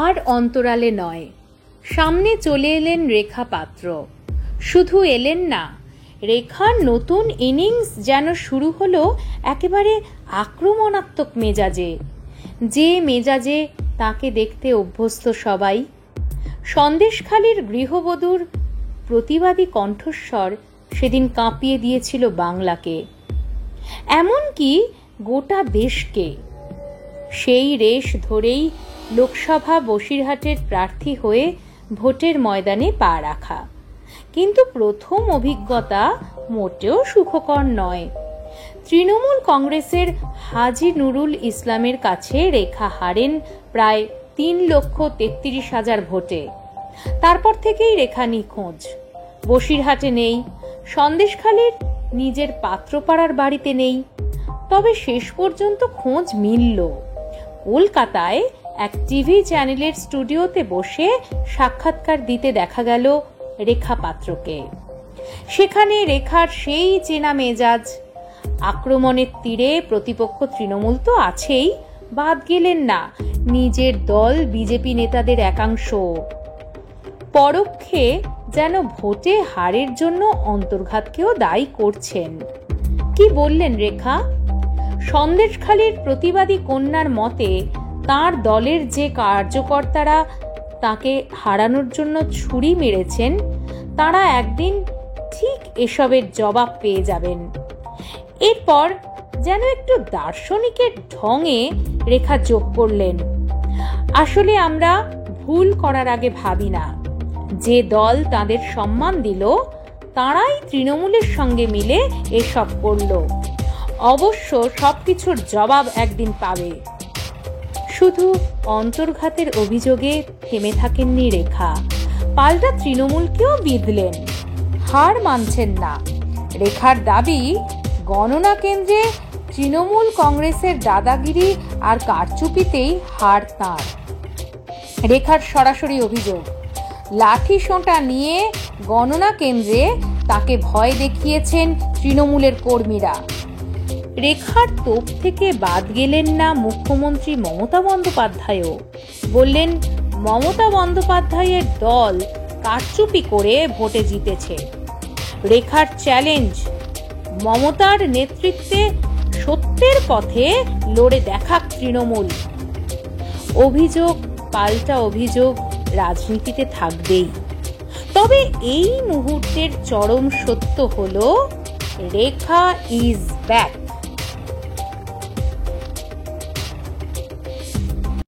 আর অন্তরালে নয়, সামনে চলে এলেন রেখা পাত্র। শুধু এলেন না, রেখার নতুন ইনিংস যেন শুরু হলো একেবারে আক্রমণাত্মক মেজাজে, যে মেজাজে তাকে দেখতে অভ্যস্ত সবাই। সন্দেশখালির গৃহবধূর প্রতিবাদী কণ্ঠস্বর সেদিন কাঁপিয়ে দিয়েছিল বাংলাকে, এমনকি গোটা দেশকে। সেই রেশ ধরেই লোকসভা বসিরহাটের প্রার্থী হয়ে ভোটের ময়দানে পা রাখা। কিন্তু প্রথম অভিজ্ঞতা মোটেও সুখকর নয়। তৃণমূল কংগ্রেসের হাজী নুরুল ইসলামের কাছে রেখা হারেন প্রায় 3,33,000 ভোটে। তারপর থেকেই রেখা নিখোঁজ। বসিরহাটে নেই, সন্দেশখালির নিজের পাত্রপাড়ার বাড়িতে নেই। তবে শেষ পর্যন্ত খোঁজ মিলল। কলকাতায় এক টিভি চ্যানেলের স্টুডিওতে বসে সাক্ষাৎকার দিতে দেখা গেল রেখা পাত্রকে। সেখানে রেখার সেই চেনা মেজাজ। আক্রমণের তীরে প্রতিপক্ষ তৃণমূল তো আছেই, বাদ গেলেন না নিজের দল বিজেপি নেতাদের একাংশ। পরোক্ষে যেন ভোটে হারের জন্য অন্তর্ঘাতকেও দায়ী করছেন। কি বললেন রেখা? সন্দেশখালির প্রতিবাদী কন্যার মতে তার দলের যে কার্যকর্তারা তাকে হারানোর জন্য ছুরি মেরেছেন, তারা একদিন ঠিক এসবের জবাব পেয়ে যাবেন। এরপর যেন একটু দার্শনিকের ঢঙে রেখা যোগ করলেন, আসলে আমরা ভুল করার আগে ভাবি না। যে দল তাদের সম্মান দিল, তারাই তৃণমূলের সঙ্গে মিলে এসব করল। অবশ্য সবকিছুর জবাব একদিন পাবে। শুধু অন্তর্ঘাতের অভিযোগে থেমে থাকেননি রেখা, পাল্টা তৃণমূলকেও বিঁধলেন। হার মানছেন না। রেখার দাবি, গণনা কেন্দ্রে তৃণমূল কংগ্রেসের দাদাগিরি আর কারচুপিতেই হার তাঁর। রেখার সরাসরি অভিযোগ, লাঠি সোঁটা নিয়ে গণনা কেন্দ্রে তাকে ভয় দেখিয়েছেন তৃণমূলের কর্মীরা। রেখার তোপ থেকে বাদ গেলেন না মুখ্যমন্ত্রী মমতা বন্দ্যোপাধ্যায়ও। বললেন, মমতা বন্দ্যোপাধ্যায়ের দল কারচুপি করে ভোটে জিতেছে। রেখার চ্যালেঞ্জ, মমতার নেতৃত্বে সত্যের পথে লড়ে দেখাক তৃণমূল। অভিযোগ পাল্টা অভিযোগ রাজনীতিতে থাকবেই। তবে এই মুহূর্তের চরম সত্য হলো, রেখা ইজ ব্যাক।